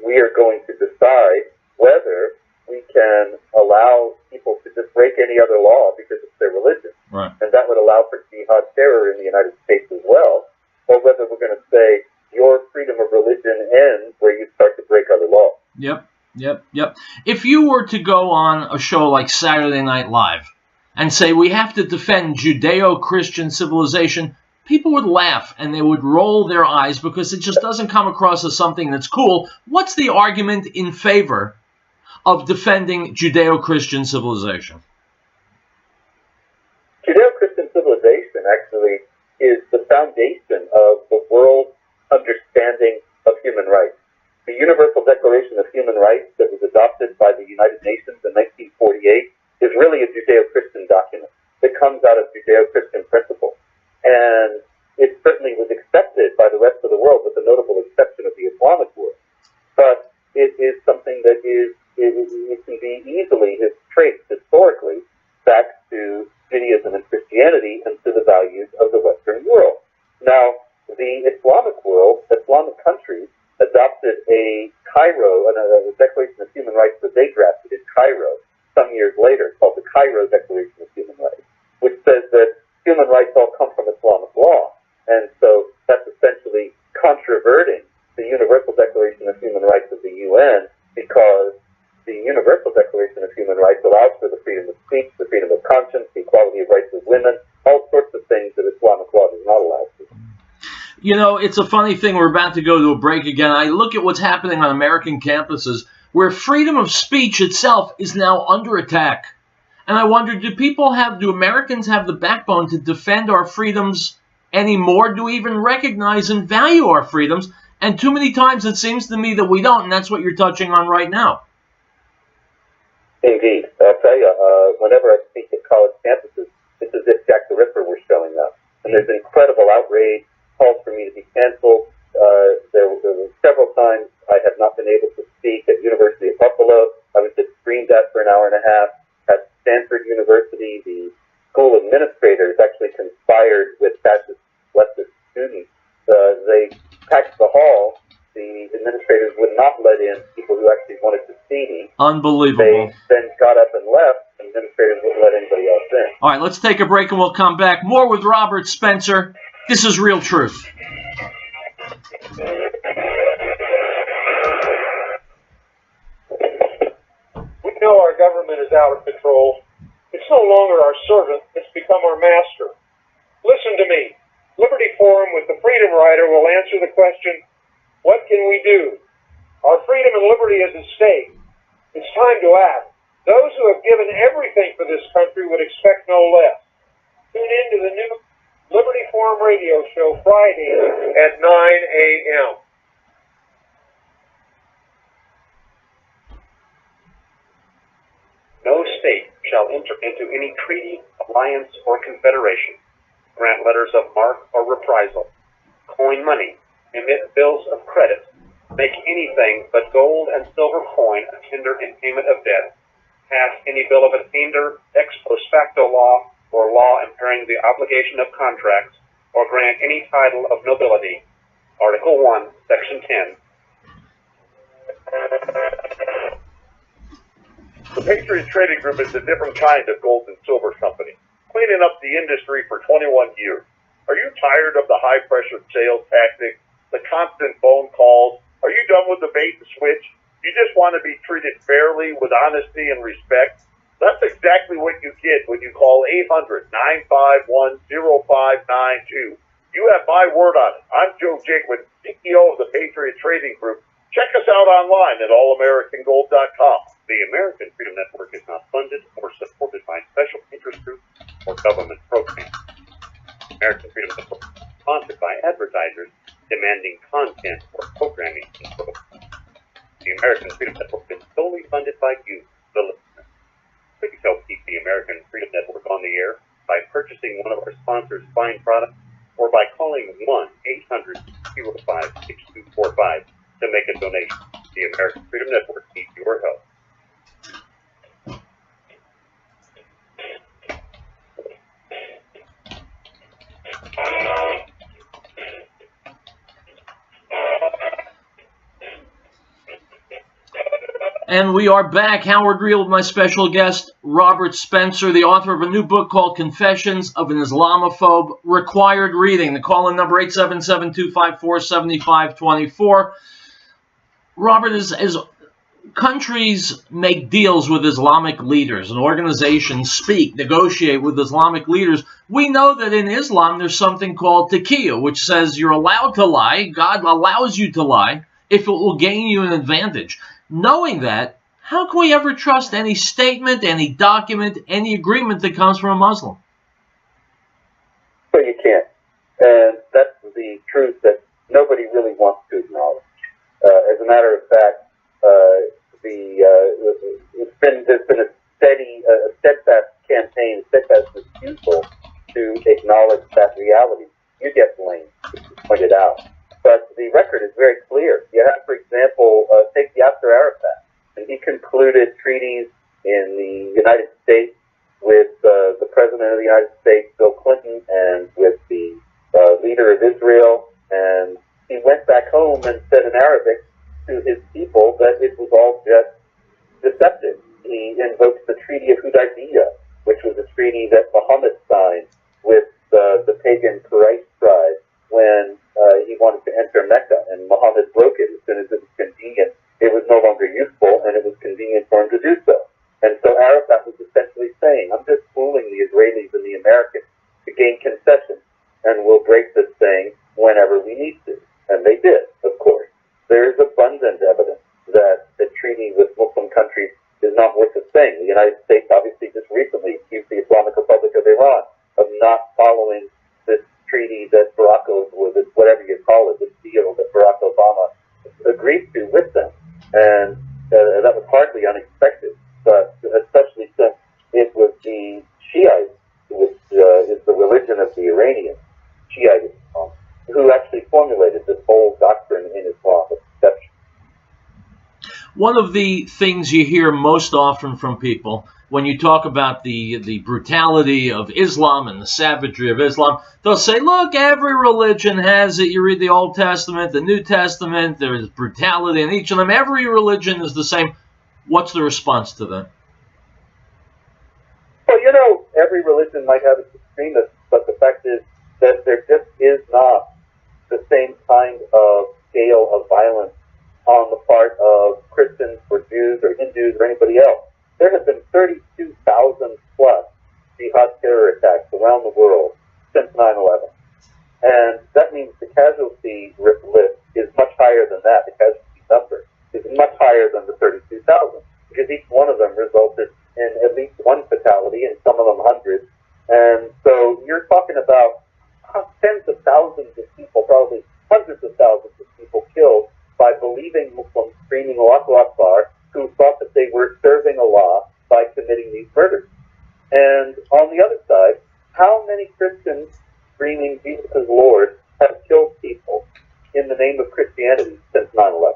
we are going to decide whether we can allow people to just break any other law because it's their religion. Right. And that would allow for jihad terror in the United States as well, or whether we're going to say your freedom of religion ends where you start to break other laws. Yep. If you were to go on a show like Saturday Night Live and say we have to defend Judeo-Christian civilization, people would laugh and they would roll their eyes because it just doesn't come across as something that's cool. What's the argument in favor of defending Judeo-Christian civilization? Judeo-Christian civilization actually is the foundation of the world's understanding of human rights. The Universal Declaration of Human Rights of Judeo-Christian principle. And it certainly was accepted by the rest of the world, with the notable exception of the Islamic world. But it is something that it can be easily traced historically back to Judaism and Christianity and to the values of the Western world. Now, the Islamic world, Islamic countries, adopted a Declaration of Human Rights that they drafted in Cairo some years later, called the Cairo Declaration of Human Rights, which says that human rights all come from Islamic law. And so that's essentially controverting the Universal Declaration of Human Rights of the UN, because the Universal Declaration of Human Rights allows for the freedom of speech, the freedom of conscience, the equality of rights of women, all sorts of things that Islamic law does not allow for. You know, it's a funny thing. We're about to go to a break again. I look at what's happening on American campuses where freedom of speech itself is now under attack. And I wonder, do Americans have the backbone to defend our freedoms anymore? Do we even recognize and value our freedoms? And too many times it seems to me that we don't, and that's what you're touching on right now. Indeed. I'll tell you, whenever I speak at college campuses, it's as if Jack the Ripper were showing up. And there's incredible outrage, calls for me to be canceled. There were several times I have not been able to speak at University of Buffalo. I was just screamed at for an hour and a half. At Stanford University, the school administrators actually conspired with fascist leftist students. They packed the hall. The administrators would not let in people who actually wanted to see me. Unbelievable. They then got up and left. The administrators wouldn't let anybody else in. All right, let's take a break and we'll come back. More with Robert Spencer. This is Riell Truth. We know our government is out of control. It's no longer our servant. It's become our master. Listen to me. Liberty Forum with the Freedom Rider will answer the question, what can we do? Our freedom and liberty is at stake. It's time to act. Those who have given everything for this country would expect no less. Tune in to the new Liberty Forum radio show Friday at 9 a.m. No state shall enter into any treaty, alliance, or confederation, grant letters of marque or reprisal, coin money, emit bills of credit, make anything but gold and silver coin a tender in payment of debt, pass any bill of attainder, ex post facto law, or law impairing the obligation of contracts, or grant any title of nobility. Article 1, Section 10. The Patriot Trading Group is a different kind of gold and silver company, cleaning up the industry for 21 years. Are you tired of the high-pressure sales tactics, the constant phone calls? Are you done with the bait and switch? You just want to be treated fairly with honesty and respect? That's exactly what you get when you call 800-951-0592. You have my word on it. I'm Joe Jaquin, CEO of the Patriot Trading Group. Check us out online at allamericangold.com. The American Freedom Network is not funded or supported by special interest groups or government programs. American Freedom Network is sponsored by advertisers demanding content or programming control. The American Freedom Network is solely funded by you, the listener. Please help keep the American Freedom Network on the air by purchasing one of our sponsors' fine products or by calling 1-800-05-6245 to make a donation. The American Freedom Network needs your help. And we are back. Howard Riell with my special guest, Robert Spencer, the author of a new book called Confessions of an Islamophobe. Required reading. The call-in number 877-254-7524. Robert, as countries make deals with Islamic leaders and organizations negotiate with Islamic leaders, we know that in Islam there's something called taqiyya, which says you're allowed to lie. God allows you to lie if it will gain you an advantage. Knowing that, how can we ever trust any statement, any document, any agreement that comes from a Muslim? Well, you can't. And that's the truth that nobody really wants to acknowledge. As a matter of fact, there's been a steadfast campaign, steadfast refusal to acknowledge that reality. You get blamed, pointed out. But the record is very clear. You have, for example, take Yasser Arafat. And he concluded treaties in the United States with the President of the United States, Bill Clinton, and with the leader of Israel. And he went back home and said in Arabic to his people that it was all just deceptive. He invoked the Treaty of Hudaybiyah, which was a treaty that Muhammad signed with the pagan Quraysh tribe when he wanted to enter Mecca, and Muhammad broke it as soon as it was convenient. It was no longer useful, and it was convenient for him to do so. And so Arafat was essentially saying, I'm just fooling the Israelis and the Americans to gain concessions, and we'll break this thing whenever we need to. And they did, of course. There is abundant evidence that the treaty with Muslim countries is not worth a thing. The United States obviously just recently accused the Islamic Republic of Iran of not following this treaty that Barack Obama, whatever you call it, this deal that Barack Obama agreed to with them. And that was hardly unexpected, but especially since it was the Shiites, which is the religion of the Iranians, Shiite Islam, who actually formulated this whole doctrine in Islam of deception. One of the things you hear most often from people when you talk about the brutality of Islam and the savagery of Islam, they'll say, look, every religion has it. You read the Old Testament, the New Testament, there's brutality in each of them. Every religion is the same. What's the response to that? Well, you know, every religion might have its extremists, but the fact is that there just is not the same kind of scale of violence on the part of Christians or Jews or Hindus or anybody else. There have been 32,000 plus jihad terror attacks around the world since 9/11. And that means the casualty list is much higher than that. The casualty number is much higher than the 32,000, because each one of them resulted in at least one fatality, and some of them hundreds. And so you're talking about tens of thousands of people, probably hundreds of thousands of people killed by believing Muslims screaming Allahu Akbar, who thought that they were serving Allah by committing these murders. And on the other side, how many Christians screaming Jesus is Lord have killed people in the name of Christianity since 9/11?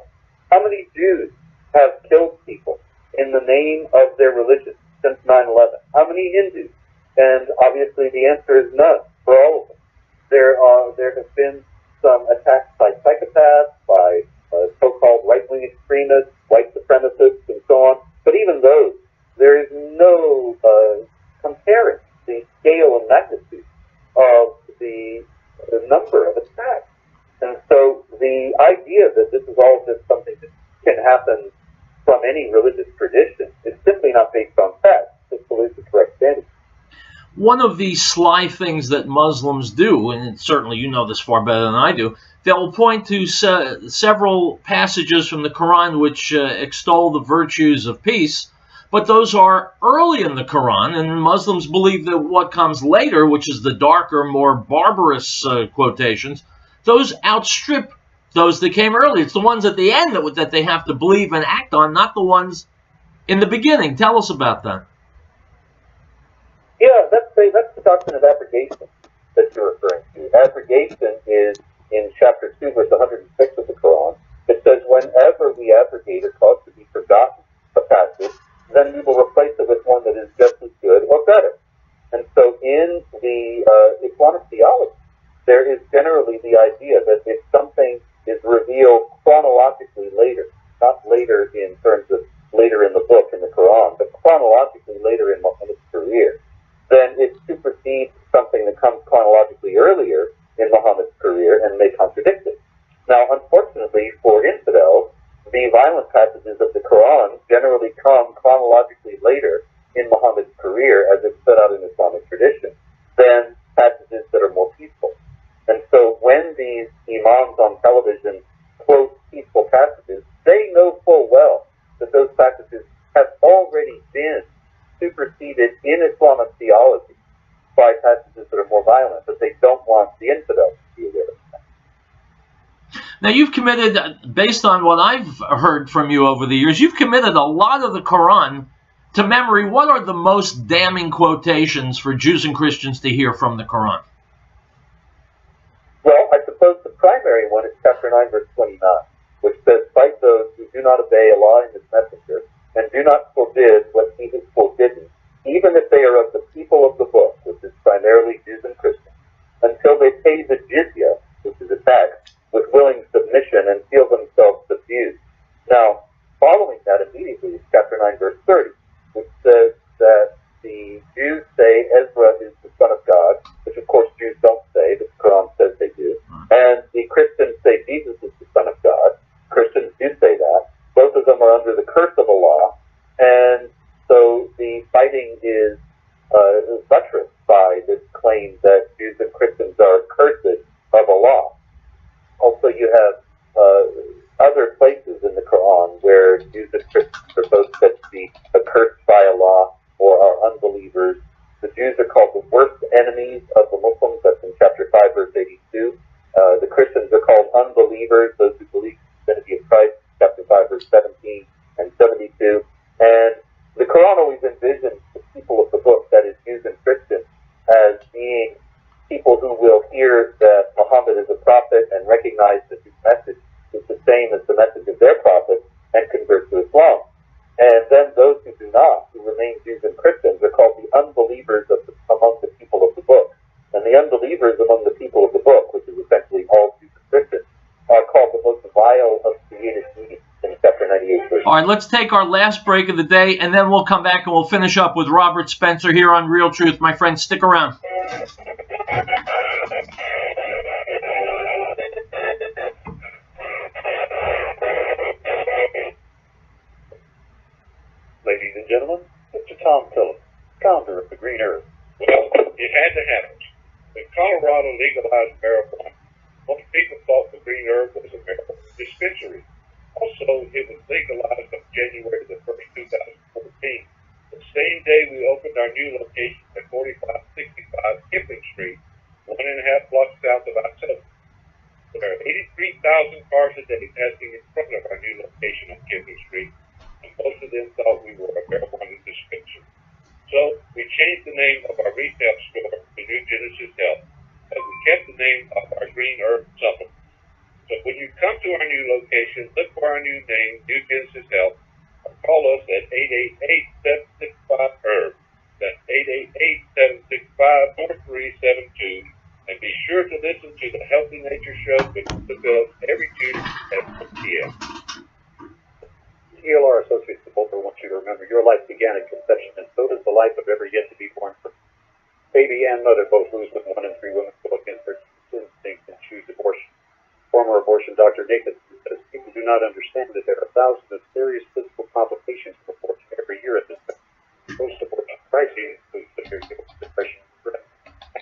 How many Jews have killed people in the name of their religion since 9/11? How many Hindus? And obviously the answer is none for all of them. There have been some attacks by psychopaths, by so-called right-wing extremists, white supremacists, and so on. But even those, there is no comparing the scale and magnitude of the number of attacks. And so the idea that this is all just something that can happen from any religious tradition is simply not based on fact. It's politically correct standing. One of the sly things that Muslims do, and certainly you know this far better than I do, they'll point to several passages from the Quran which extol the virtues of peace, but those are early in the Quran, and Muslims believe that what comes later, which is the darker, more barbarous quotations, those outstrip those that came early. It's the ones at the end that they have to believe and act on, not the ones in the beginning. Tell us about that. Yeah, that's the doctrine of abrogation that you're referring to. Abrogation is in chapter 2, verse 106 of the Quran. It says, whenever we abrogate or cause to be forgotten a passage, then we will replace it with one that is just as good or better. And so in the Islamic theology, there is generally the idea that if something is revealed chronologically later, not later in terms of later in the book, in the Quran, but chronologically later in Muhammad's career, then it supersedes something that comes chronologically earlier in Muhammad's career and may contradict it. Now, unfortunately for infidels, the violent passages of the Quran generally come chronologically later in Muhammad's career, as it's set out in Islamic tradition, than passages that are more peaceful. And so when these imams on television quote peaceful passages, they know full well that those passages have already been superseded in Islamic theology by passages that are more violent, but they don't want the infidels to be aware of that. Now, you've committed, based on what I've heard from you over the years, you've committed a lot of the Quran to memory, what are the most damning quotations for Jews and Christians to hear from the Quran? Well, I suppose the primary one is chapter 9, verse 29, which says, "Fight those who do not obey Allah and His Messenger, and do not forbid what He has forbidden, even if they are of the people of the book," which is primarily Jews and Christians, "until they pay the jizya," which is a tax, "with willing submission and feel themselves subdued." Now, following that immediately is chapter 9, verse 30, which says that the Jews say Ezra is the son of God, which of course Jews don't say, but the Quran says they do. And the Christians say Jesus is the son of God. Christians do say that. Both of them are under the curse of Allah. And so the fighting is buttressed by this claim that Jews and Christians are cursed of Allah. Also, you have other places in the Quran where Jews and Christians are both said to be accursed by Allah or are unbelievers. The Jews are called the worst enemies of the Muslims. That's in chapter 5, verse 82. The Christians are called unbelievers, those who believe in the divinity of Christ, chapter 5, verse 17 and 72. And the Quran always envisions the people of the book, that is Jews and Christians, as being people who will hear that Muhammad is a prophet and recognize that his message is the same as the message of their prophet and convert to Islam. And then those who do not, who remain Jews and Christians, are called the unbelievers among the people of the book. And the unbelievers among the people of the book, which is essentially all Jews and Christians, are called the most vile of created beings in chapter 98. Verse. All right, let's take our last break of the day, and then we'll come back and we'll finish up with Robert Spencer here on Riell Truth. My friends, stick around. Ladies and gentlemen, Mr. Tom Phillips, founder of the Green Earth. Well, it had to happen. When Colorado legalized marijuana, most people thought the Green Herb was a marijuana dispensary. Also, it was legalized on January the 1st, 2014. The same day we opened our new location at 4565 Kipling Street, 1.5 blocks south of I-70. There are 83,000 cars a day passing in front of our new location on Kipling Street, and most of them thought we were a marijuana dispensary. So we changed the name of our retail store to New Genesis Health, but we kept the name of our Green Herb Supplement. So when you come to our new location, look for our new name, New Genesis Health, or call us at 888-765-HERB. That's 888-765-4372. And be sure to listen to the Healthy Nature Show with the Bills every Tuesday at 1 p.m. TLR Associates of Boulder wants you to remember your life began at conception, and so does the life of every yet-to-be-born person. Baby and mother both lose when 1 in 3 women go against their instincts and choose abortion. Former abortion doctor Nathan says people do not understand that there are thousands of serious physical complications of abortion every year at this time. Post-abortion crises include severe guilt, depression, stress,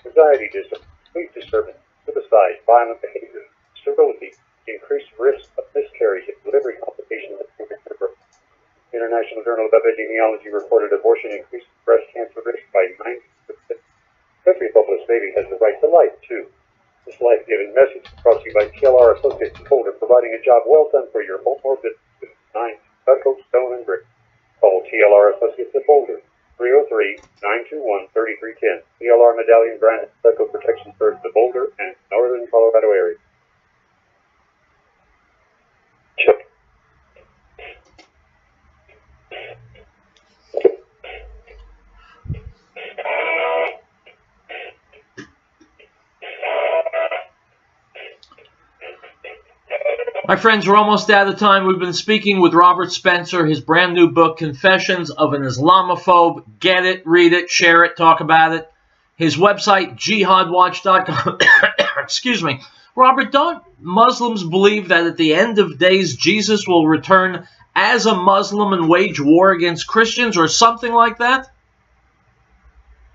anxiety disorder, sleep disturbance, suicide, violent behavior, sterility, increased risk of miscarriage and delivery complications of premature birth. The International Journal of Epidemiology reported abortion increased breast cancer risk by 90%. Every helpless baby has the right to life, too. This life-giving message is brought to you by TLR Associates of Boulder, providing a job well done for your home or business with 9 stucco, stone, and brick. Call TLR Associates of Boulder, 303-921-3310. TLR Medallion brand stucco protection serves the Boulder and northern Colorado area. Check. My friends, we're almost out of time. We've been speaking with Robert Spencer, his brand new book, Confessions of an Islamophobe. Get it, read it, share it, talk about it. His website, jihadwatch.com. Excuse me. Robert, don't Muslims believe that at the end of days Jesus will return as a Muslim and wage war against Christians or something like that?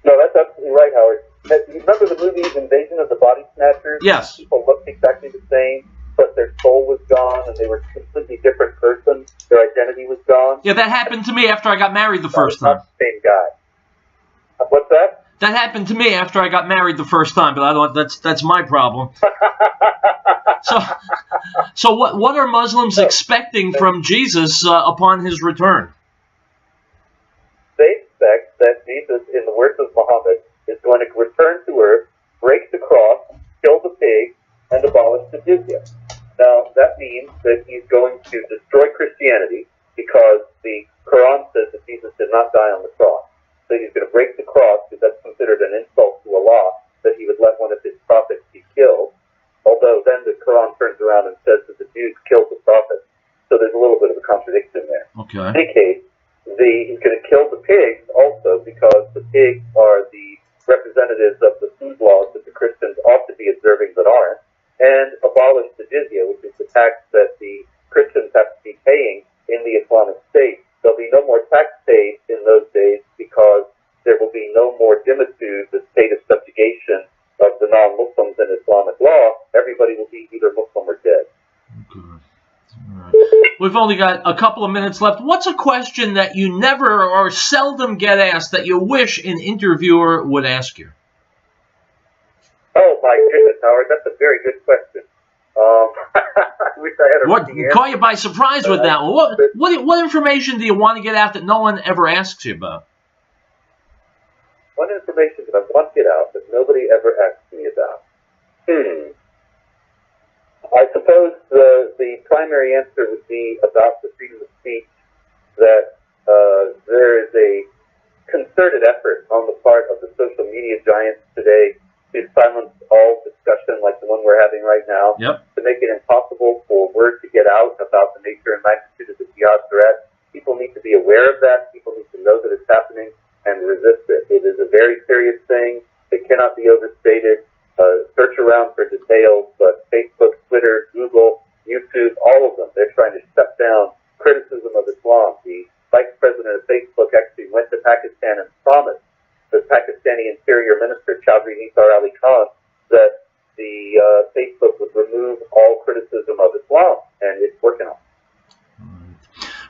No, that's absolutely right, Howard. You remember the movie Invasion of the Body Snatchers? Yes. People looked exactly the same, but their soul was gone and they were a completely different person. Their identity was gone. Yeah, that happened to me after I got married the first time. Not the same guy. What's that? That happened to me after I got married the first time, but I don't. That's my problem. So what are Muslims expecting from Jesus upon his return? Jesus, in the words of Muhammad, is going to return to earth, break the cross, kill the pig, and abolish the jizya. Now, that means that he's going to destroy Christianity because the Quran says that Jesus did not die on the cross. So he's going to break the cross because that's considered an insult to Allah, that he would let one of his prophets be killed. Although then the Quran turns around and says that the Jews killed the prophets. So there's a little bit of a contradiction there. Okay. In any case, he's going to kill the pigs also because the pigs are the representatives of the food laws that the Christians ought to be observing but aren't, and abolish the jizya, which is the tax that the Christians have to be paying in the Islamic State. There'll be no more tax paid in those days because there will be no more dimitude, the state of subjugation of the non-Muslims in Islamic law. Everybody will be either Muslim or dead. Okay. All right. We've only got a couple of minutes left. What's a question that you never or seldom get asked that you wish an interviewer would ask you? Oh, my goodness, Howard, that's a very good question. I wish I had a What answer. caught you by surprise with that one? What information do you want to get out that no one ever asks you about? What information did I want to get out that nobody ever asked me about? I suppose the primary answer would be about the freedom of speech, that there is a concerted effort on the part of the social media giants today to silence all discussion like the one we're having right now, to make it impossible for word to get out about the nature and magnitude of the jihad threat. People need to be aware of that. People need to know that it's happening and resist it. It is a very serious thing. It cannot be overstated. Search around for details, but Facebook, Twitter, Google, YouTube, all of them, they're trying to shut down criticism of Islam. The vice president of Facebook actually went to Pakistan and promised the Pakistani Interior Minister, Chaudhry Nisar Ali Khan, that the Facebook would remove all criticism of Islam, and it's working on it.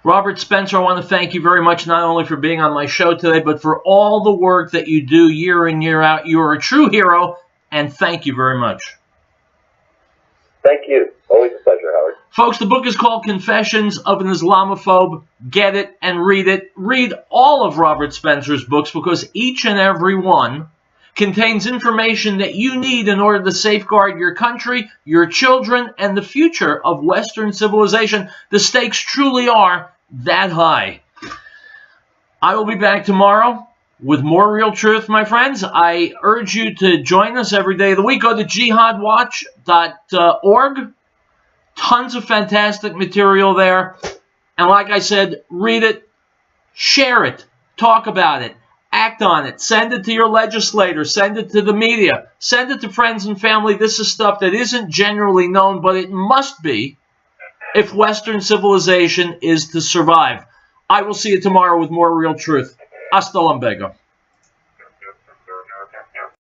Robert Spencer, I want to thank you very much, not only for being on my show today, but for all the work that you do year in, year out. You are a true hero, and thank you very much. Thank you. Always a pleasure, Howard. Folks, the book is called Confessions of an Islamophobe. Get it and read it. Read all of Robert Spencer's books because each and every one contains information that you need in order to safeguard your country, your children, and the future of Western civilization. The stakes truly are that high. I will be back tomorrow with more Real Truth, my friends. I urge you to join us every day of the week. Go to jihadwatch.org. Tons of fantastic material there. And like I said, read it, share it, talk about it, act on it, send it to your legislators, send it to the media, send it to friends and family. This is stuff that isn't generally known, but it must be if Western civilization is to survive. I will see you tomorrow with more Real Truth. Hasta luego.